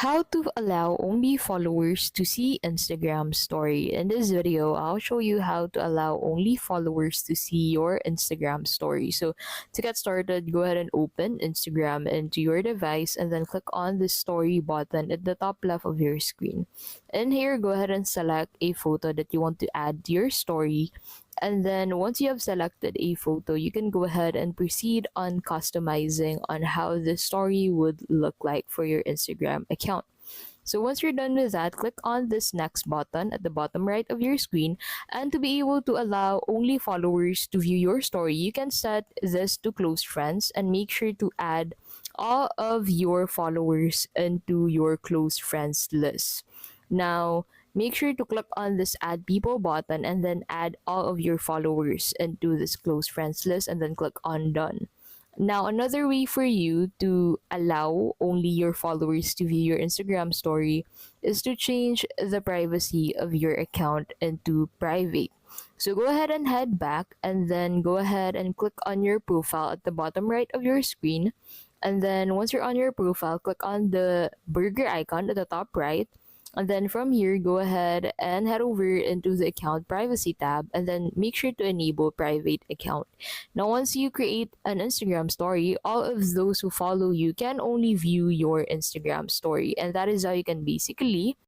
How to allow only followers to see Instagram story. In this video, I'll show you how to allow only followers to see your Instagram story. So to get started, go ahead and open Instagram into your device and then click on the story button at the top left of your screen. And here, go ahead and select a photo that you want to add to your story. And then once you have selected a photo, you can go ahead and proceed on customizing on how the story would look like for your Instagram account. So once you're done with that, click on this next button at the bottom right of your screen. And to be able to allow only followers to view your story, you can set this to close friends and make sure to add all of your followers into your close friends list. Now, make sure to click on this add people button and then add all of your followers into this close friends list and then click on done. Now, another way for you to allow only your followers to view your Instagram story is to change the privacy of your account into private. So go ahead and head back and then go ahead and click on your profile at the bottom right of your screen. And then once you're on your profile, click on the burger icon at the top right, and then from here, go ahead and head over into the account privacy tab and then make sure to enable private account. Now, once you create an Instagram story, all of those who follow you can only view your Instagram story. And that is how you can basically